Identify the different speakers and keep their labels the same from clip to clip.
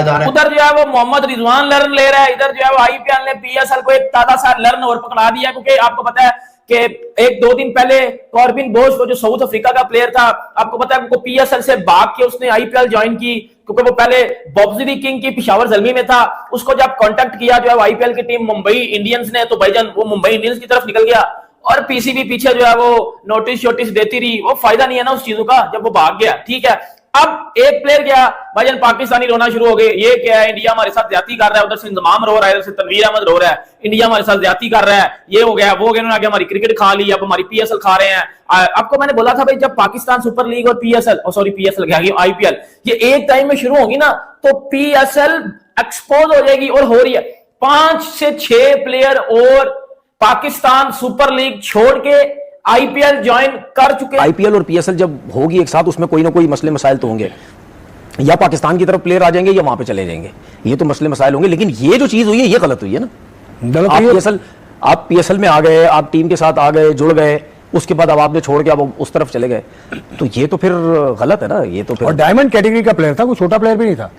Speaker 1: खेला जा रहा है।
Speaker 2: उधर जो है वो मोहम्मद रिजवान लर्न ले रहा है, इधर जो है वो आईपीएल ने पीएसएल को एक ताजा सा लर्न और पकड़ा दिया, क्योंकि आपको पता है कि एक दो दिन पहले कॉर्बिन बोश को, जो साउथ अफ्रीका का प्लेयर था, आपको पता है, पीएसएल से भाग के उसने आईपीएल ज्वाइन की, क्योंकि वो पहले बॉक्सरी किंग की पेशावर ज़ल्मी में था। उसको जब कांटेक्ट किया जो है आईपीएल की टीम मुंबई इंडियंस ने, तो भाईजान वो मुंबई इंडियंस की तरफ निकल गया, और पीसीबी पीछे जो है वो नोटिस देती रही। वो फायदा नहीं है ना उस चीजों का जब वो भाग गया, ठीक है। अब एक प्लेयर गया, भाईजान पाकिस्तानी रोना शुरू हो गए, ये क्या है, इंडिया हमारे साथ ज्यादती कर रहा है, उधर से इंजमाम रो रहा है, इधर से तनवीर अहमद रो रहा है, इंडिया हमारे साथ ज्यादती कर रहा है, ये हो गया वो हो गया, उन्होंने हमारी क्रिकेट खा ली, अब हमारी पीएसएल खा रहे हैं। आपको मैंने बोला था भाई, जब पाकिस्तान सुपर लीग और पीएसएल आईपीएल ये एक टाइम में शुरू होगी ना, तो पीएसएल एक्सपोज हो जाएगी, और हो रही है। 5 से 6 प्लेयर और पाकिस्तान सुपर लीग छोड़ के आईपीएल ज्वाइन कर चुके हैं।
Speaker 3: आईपीएल और पीएसएल जब होगी एक साथ, उसमें कोई ना कोई मसले मसाइल तो होंगे, या पाकिस्तान की तरफ प्लेयर आ जाएंगे या वहां पे चले जाएंगे, ये तो मसले मसाइल होंगे। लेकिन ये जो चीज हुई है ये गलत हुई है ना। आप पीएसएल में आ गए, आप टीम के साथ आ गए, जुड़ गए, उसके बाद अब आपने छोड़ के अब उस तरफ चले गए, तो ये तो फिर गलत है ना। ये तो फिर,
Speaker 4: और डायमंड कैटेगरी का प्लेयर था, कोई छोटा प्लेयर भी नहीं था,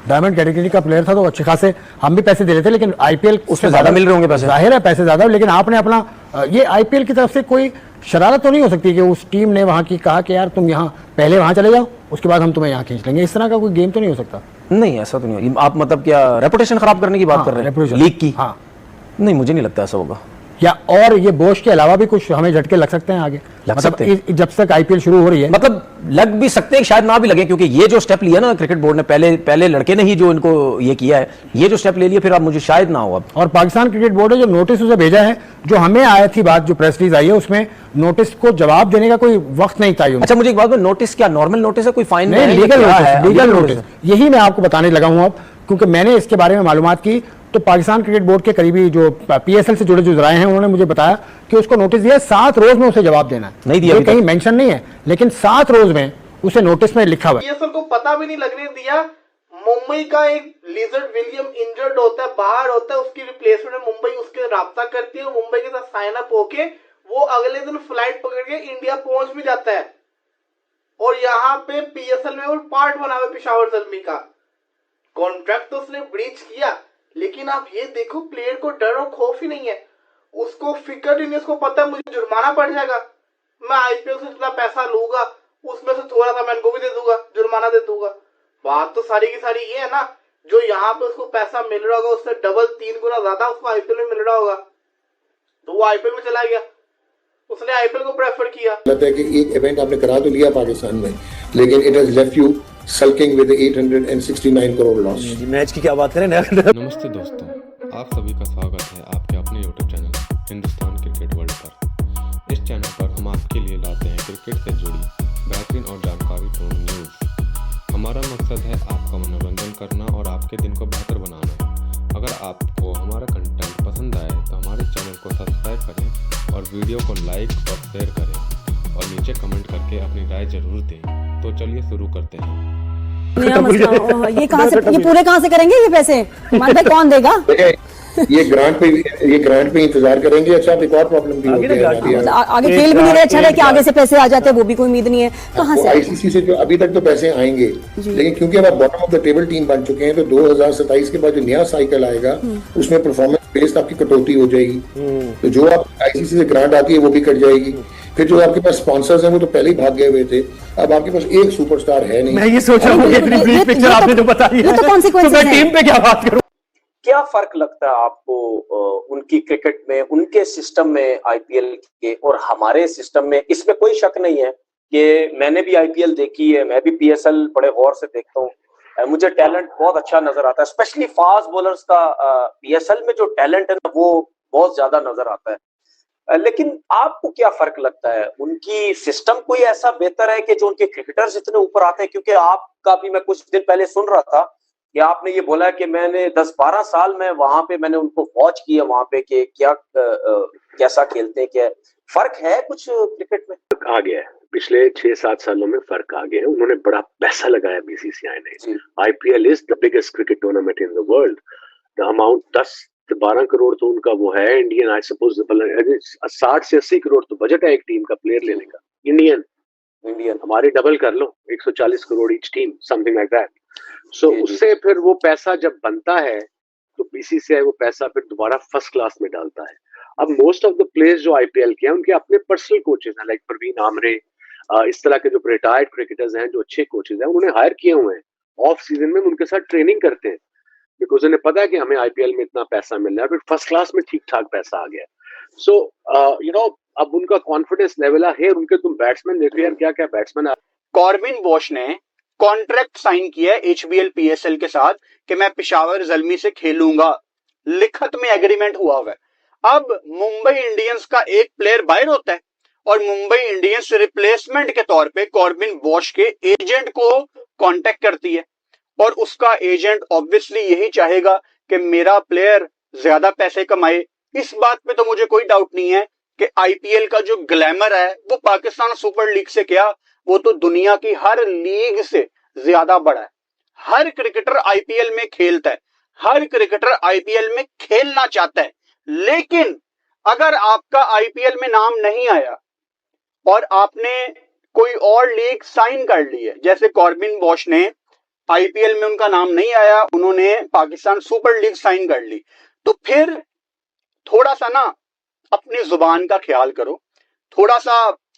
Speaker 4: डायमंड कैटेगरी का प्लेयर था, तो अच्छे खासे हम भी पैसे दे रहे थे, लेकिन आईपीएल
Speaker 3: उसमें ज्यादा मिल रहे होंगे पैसे,
Speaker 4: जाहिर है पैसे ज्यादा। लेकिन आपने अपना ये आईपीएल की तरफ से कोई शरारत तो नहीं हो सकती कि उस टीम ने वहां की कहा कि यार तुम यहाँ पहले वहां चले जाओ, उसके बाद हम तुम्हें यहाँ खींच लेंगे, इस तरह का कोई गेम तो नहीं हो सकता।
Speaker 3: नहीं ऐसा तो नहीं। आप मतलब क्या रेपुटेशन खराब करने की बात कर रहे हैं लीग की?
Speaker 4: हाँ,
Speaker 3: नहीं मुझे नहीं लगता ऐसा होगा।
Speaker 4: या और ये बोश के अलावा भी कुछ हमें झटके लग सकते हैं आगे, मतलब जब तक आईपीएल शुरू हो रही है,
Speaker 3: मतलब लग भी सकते हैं, शायद ना भी लगे, क्योंकि ये जो स्टेप लिया ना क्रिकेट बोर्ड ने, पहले लड़के ने ही जो इनको ये किया है, ये जो स्टेप ले लिया, फिर अब मुझे शायद ना हो। अब
Speaker 4: और पाकिस्तान क्रिकेट बोर्ड ने जो नोटिस उसे भेजा है, जो हमें आया थी बात, जो प्रेस रिलीज आई है, उसमें नोटिस को जवाब देने का कोई वक्त नहीं था।
Speaker 3: अच्छा मुझे एक बात में, नोटिस क्या नॉर्मल नोटिस है, कोई फाइन
Speaker 4: नहीं, लीगल नोटिस, यही मैं आपको बताने लगा हूं अब, क्योंकि मैंने इसके बारे में मालूमात की, तो पाकिस्तान क्रिकेट बोर्ड के करीबी जो पीएसएल से जुड़े जो जराए हैं, उन्होंने मुझे बताया कि उसको नोटिस दिया, 7 रोज में उसे जवाब देना है।
Speaker 3: नहीं दिया,
Speaker 4: कहीं मेंशन नहीं है, लेकिन 7 रोज में उसे नोटिस में लिखा हुआ है।
Speaker 5: पीएसएल को पता भी नहीं लगने दिया। मुंबई का एक लिजर्ड विलियम इंजर्ड होता है, बाहर होता है, उसकी रिप्लेसमेंट में मुंबई उसके राब्ता करती है, मुंबई के साथ साइन अप होके वो अगले दिन फ्लाइट पकड़ के इंडिया पहुंच भी जाता है, और यहाँ पे पीएसएल में वो पार्ट बना हुआ पेशावर ज़ल्मी का। कॉन्ट्रैक्ट तो उसने ब्रीच किया, लेकिन आप ये देखो प्लेयर को डर और खौफ ही नहीं है, उसको फिक्र ही नहीं, उसको पता है मुझे जुर्माना पड़ जाएगा, मैं आईपीएल से इतना पैसा लूंगा, उसमें से थोड़ा सा मैं इनको भी दे दूंगा, जुर्माना दे दूंगा। बात तो सारी की सारी ये है ना, जो यहाँ पे उसको पैसा मिल रहा होगा उससे डबल 3 गुना ज्यादा उसको आईपीएल में मिल रहा होगा, तो वो आईपीएल में चला गया, उसने आईपीएल को प्रेफर किया।
Speaker 6: लगता है कि एक इवेंट आपने करा तो लिया पाकिस्तान में, लेकिन it has left you sulking with the 869 crore loss।
Speaker 3: Match की क्या बात करें।
Speaker 7: नमस्ते दोस्तों, आप सभी का स्वागत है आपके अपने YouTube channel Hindustan cricket world पर। इस चैनल पर हम आपके लिए लाते हैं क्रिकेट से जुड़ी बेहतरीन और जानकारीपूर्ण न्यूज़। हमारा मकसद है आपका मनोरंजन करना और आपके दिन को बेहतर बनाना। अगर आपको हमारा कंटेंट पसंद आए तो हमारे चैनल को सब्सक्राइब करें और वीडियो को लाइक और शेयर करें, और नीचे कमेंट करके अपनी राय जरूर दें। तो चलिए शुरू करते हैं।
Speaker 8: ये कहाँ से, ये पूरे कहाँ से करेंगे ये पैसे, हमारे पे कौन देगा?
Speaker 6: ये ग्रांट पे इंतजार करेंगे। अच्छा, एक और प्रॉब्लम भी
Speaker 8: आगे खेल भी नहीं रहे, अच्छा है कि आगे से पैसे आ जाते हैं, वो भी कोई उम्मीद नहीं है कहाँ से।
Speaker 6: आईसीसी से जो अभी तक तो पैसे आएंगे, लेकिन क्योंकि अब bottom of the table team बन चुके हैं, तो 2027 के बाद जो नया साइकिल आएगा उसमें परफॉर्मेंस बेस्ड आपकी कटौती हो जाएगी, तो जो आप आईसीसी से ग्रांट आती है वो भी कट जाएगी। फिर जो आपके पास स्पॉन्सर्स हैं वो तो पहले ही भाग गए हुए थे, अब आपके पास एक सुपरस्टार है नहीं।
Speaker 4: मैं ये सोच रहा हूँ, इतनी ब्रीफ पिक्चर आपने जो बताई है, तो मैं टीम पे क्या बात करूं।
Speaker 9: क्या फर्क लगता है आपको उनकी क्रिकेट में, उनके सिस्टम में आईपीएल के और हमारे सिस्टम में? इसमें कोई शक नहीं है कि मैंने भी आईपीएल देखी है, मैं भी पीएसएल बड़े गौर से देखता हूँ, मुझे टैलेंट बहुत अच्छा नजर आता है, स्पेशली फास्ट बॉलर्स का पीएसएल में जो टैलेंट है ना वो बहुत ज्यादा नजर आता है। लेकिन आपको क्या फर्क लगता है, उनकी सिस्टम कोई ऐसा बेहतर है कि जो उनके क्रिकेटर्स इतने ऊपर आते हैं? क्योंकि आपका भी मैं कुछ दिन पहले सुन रहा था कि आपने ये बोला कि मैंने 10-12 साल में वहां पे मैंने उनको वॉच किया वहां पे कि क्या कैसा खेलते हैं, क्या फर्क है कुछ क्रिकेट में?
Speaker 10: आ गया है, पिछले 6-7 सालों में फर्क आ गया है। उन्होंने बड़ा पैसा लगाया बीसीसीआई ने। IPL is the biggest cricket tournament in the world. The amount 10-12 crore तो उनका वो है इंडियन, आई सपोज 60 से 80 करोड़ तो बजट है एक टीम का प्लेयर लेने का इंडियन। हमारी डबल कर लो, 140 crore each team, something like that. So उससे फिर वो पैसा जब बनता है तो बीसीसीआई वो पैसा फिर दोबारा फर्स्ट क्लास में डालता है। अब मोस्ट ऑफ द प्लेयर्स जो आईपीएल के हैं उनके अपने पर्सनल कोचेज हैं, लाइक परवीन आमरे, इस तरह के जो रिटायर्ड क्रिकेटर्स हैं जो अच्छे कोचेज हैं उन्होंने हायर किए हुए हैं, ऑफ सीजन में उनके साथ ट्रेनिंग करते हैं, बिकॉज उन्हें पता है कि हमें आईपीएल में इतना पैसा मिल रहा है, फिर फर्स्ट क्लास में ठीक ठाक पैसा आ गया। सो अब उनका कॉन्फिडेंस लेवल है। उनके तुम बैट्समैन देखो यार, क्या क्या बैट्समैन।
Speaker 1: कॉर्बिन बॉश ने कॉन्ट्रैक्ट साइन किया है एचबीएल पीएसएल के साथ कि मैं पेशावर ज़ल्मी से खेलूंगा, लिखत में एग्रीमेंट हुआ हुआ है। अब मुंबई इंडियंस का एक प्लेयर बाहर होता है और मुंबई इंडियंस रिप्लेसमेंट के तौर पे कॉर्बिन बॉश के एजेंट को कांटेक्ट करती है और उसका एजेंट ऑब्वियसली यही चाहेगा कि मेरा प्लेयर ज्यादा पैसे कमाए। इस बात पे तो मुझे कोई डाउट नहीं है कि आईपीएल का जो ग्लैमर है वो पाकिस्तान सुपर लीग से क्या, वो तो दुनिया की हर लीग से ज्यादा बड़ा है। हर क्रिकेटर आईपीएल में खेलता है, हर क्रिकेटर आईपीएल में खेलना चाहता है, लेकिन अगर आपका आईपीएल में नाम नहीं आया और आपने कोई और लीग साइन कर ली है, जैसे कॉर्बिन बॉश ने आईपीएल में उनका नाम नहीं आया, उन्होंने पाकिस्तान सुपर लीग साइन कर ली, तो फिर थोड़ा सा ना अपनी जुबान का ख्याल करो, थोड़ा सा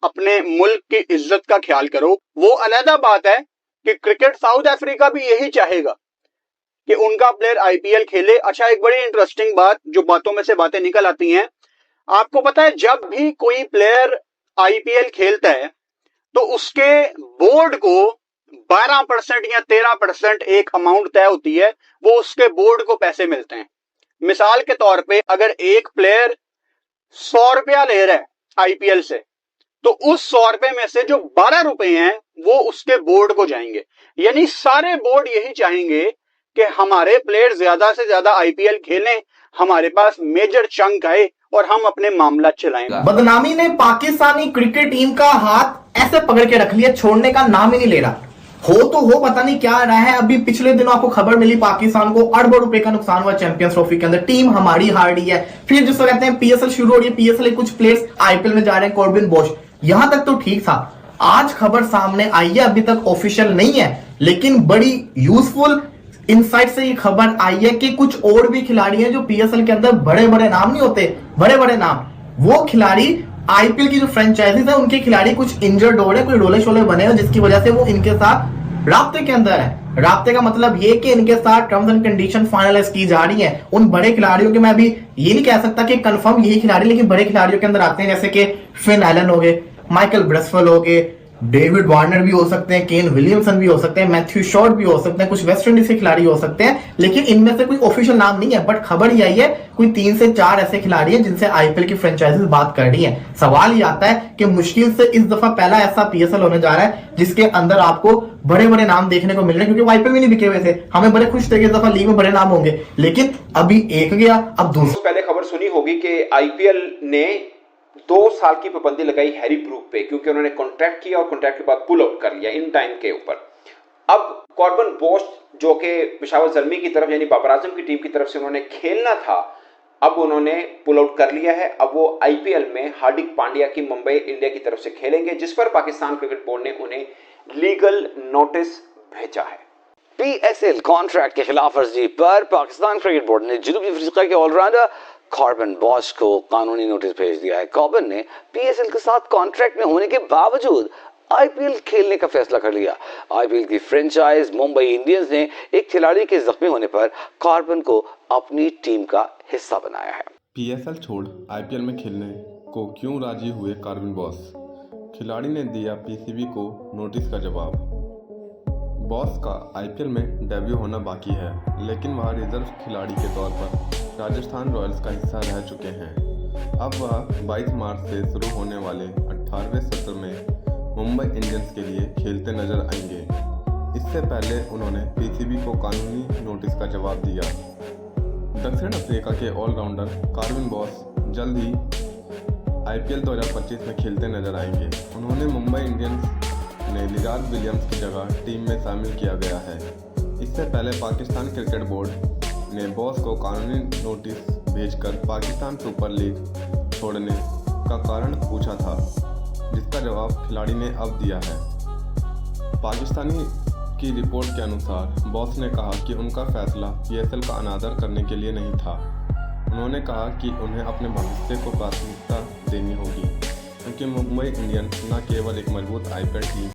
Speaker 1: अपने मुल्क की इज्जत का ख्याल करो। वो अलग बात है कि क्रिकेट साउथ अफ्रीका भी यही चाहेगा कि उनका प्लेयर आईपीएल खेले। अच्छा, एक बड़ी इंटरेस्टिंग बात, जो बातों में से बातें निकल आती हैं, आपको पता है जब भी कोई प्लेयर आईपीएल खेलता है तो उसके बोर्ड को 12% या 13% एक अमाउंट तय होती है, वो उसके बोर्ड को पैसे मिलते हैं। मिसाल के तौर पे अगर एक प्लेयर 100 रुपया ले रहा है आईपीएल से, तो उस 100 रुपए में से जो 12 रुपए हैं वो उसके बोर्ड को जाएंगे। यानी सारे बोर्ड यही चाहेंगे कि हमारे प्लेयर ज्यादा से ज्यादा आईपीएल खेलें, हमारे पास मेजर चंक आए और हम अपने मामला चलाएं।
Speaker 5: बदनामी ने पाकिस्तानी क्रिकेट टीम का हाथ ऐसे पकड़ के रख लिया, छोड़ने का नाम ही नहीं ले रहा। हो तो हो, पता नहीं क्या रहा है। अभी पिछले दिनों आपको खबर मिली पाकिस्तान को अरबों रुपए का नुकसान हुआ चैंपियंस ट्रॉफी के अंदर, टीम हमारी हार रही है। फिर जिसको कहते हैं पीएसएल शुरू हो रही है, पीएसएल कुछ प्लेयर्स आईपीएल में जा रहे हैं, कॉर्बिन बॉश, यहां तक तो ठीक था। आज खबर सामने आई है, अभी तक ऑफिशियल नहीं है, लेकिन बड़ी यूजफुल इनसाइट से ये खबर आई है कि कुछ और भी खिलाड़ी हैं जो पीएसएल के अंदर बड़े बड़े नाम नहीं होते, बड़े बड़े नाम, वो खिलाड़ी आईपीएल की जो फ्रेंचाइजीज है उनके खिलाड़ी कुछ इंजर्ड हो रहे, कोई रोले शोले बने हैं, जिसकी वजह से वो इनके साथ राब्ते के अंदर है। राब्ते का मतलब ये कि इनके साथ टर्म्स एंड कंडीशन फाइनलाइज की जा रही है। उन बड़े खिलाड़ियों के मैं अभी ये नहीं कह सकता कि कंफर्म यही खिलाड़ी, लेकिन बड़े खिलाड़ियों के अंदर आते हैं, जैसे कि फिन एलन हो गए, माइकल ब्रेसवेल हो गए, डेविड वार्नर भी हो सकते हैं, केन विलियमसन भी हो सकते हैं, मैथ्यू शॉर्ट भी हो सकते हैं, कुछ वेस्ट इंडीज के खिलाड़ी हो सकते हैं, लेकिन इनमें से कोई ऑफिशियल नाम नहीं है। बट खबर ये आई है कोई 3 से 4 ऐसे खिलाड़ी हैं जिनसे आईपीएल की फ्रेंचाइजीज बात कर रही है। सवाल ये आता है कि मुश्किल से इस दफा पहला ऐसा पीएसएल होने जा रहा है जिसके अंदर आपको बड़े बड़े नाम देखने को मिल रहे हैं, क्योंकि आईपीएल में नहीं बिके हुए थे। हमें बड़े खुश थे कि इस दफा लीग में बड़े नाम होंगे, लेकिन अभी एक गया, अब दूसरा।
Speaker 11: पहले खबर सुनी होगी कि आईपीएल ने 2 साल की पाबंदी लगाई हैरी ब्रूक पे, क्योंकि उन्होंने कॉन्ट्रैक्ट किया और कॉन्ट्रैक्ट के बाद पुल आउट कर लिया इन टाइम के ऊपर। अब कॉर्बिन बॉश जो कि पेशावर ज़ल्मी की तरफ यानी बाबर आजम की टीम की तरफ से उन्होंने खेलना था, अब उन्होंने पुल आउट कर लिया है। अब वो आईपीएल में हार्दिक पांड्या की मुंबई इंडिया की तरफ से खेलेंगे, जिस पर पाकिस्तान क्रिकेट बोर्ड ने उन्हें लीगल नोटिस भेजा है।
Speaker 12: पीएसएल कॉन्ट्रैक्ट के खिलाफ वर्जी पर पाकिस्तान क्रिकेट बोर्ड ने जनूबी अफ्रीका के ऑलराउंडर कॉर्बिन बॉश को कानूनी नोटिस भेज दिया है। कॉर्बिन ने पीएसएल के साथ कॉन्ट्रैक्ट में होने के बावजूद आईपीएल खेलने का फैसला कर लिया। आईपीएल की फ्रेंचाइज मुंबई इंडियंस ने एक खिलाड़ी के जख्मी होने पर कॉर्बिन को अपनी टीम का हिस्सा बनाया है।
Speaker 7: पीएसएल छोड़ आईपीएल में खेलने को क्यों राजी हुए कॉर्बिन बॉश? खिलाड़ी ने दिया पीसीबी को नोटिस का जवाब। बॉस का आईपीएल में डेब्यू होना बाकी है, लेकिन वह रिजर्व खिलाड़ी के तौर पर राजस्थान रॉयल्स का हिस्सा रह चुके हैं। अब वह 22 मार्च से शुरू होने वाले 18वें सत्र में मुंबई इंडियंस के लिए खेलते नजर आएंगे। इससे पहले उन्होंने पीसीबी को कानूनी नोटिस का जवाब दिया। दक्षिण अफ्रीका के ऑलराउंडर कॉर्बिन बॉश जल्द ही आईपीएल 2025 में खेलते नजर आएंगे। उन्होंने मुंबई इंडियंस ने लिजार्ड विलियम्स की जगह टीम में शामिल किया गया है। इससे पहले पाकिस्तान क्रिकेट बोर्ड ने बॉस को कानूनी नोटिस भेजकर पाकिस्तान सुपर लीग छोड़ने का कारण पूछा था, जिसका जवाब खिलाड़ी ने अब दिया है। पाकिस्तानी की रिपोर्ट के अनुसार बॉस ने कहा कि उनका फैसला पीएसएल का अनादर करने के लिए नहीं था। उन्होंने कहा कि उन्हें अपने भविष्य को प्राथमिकता देनी होगी, क्योंकि मुंबई इंडियंस न केवल एक मजबूत आईपीएल टीम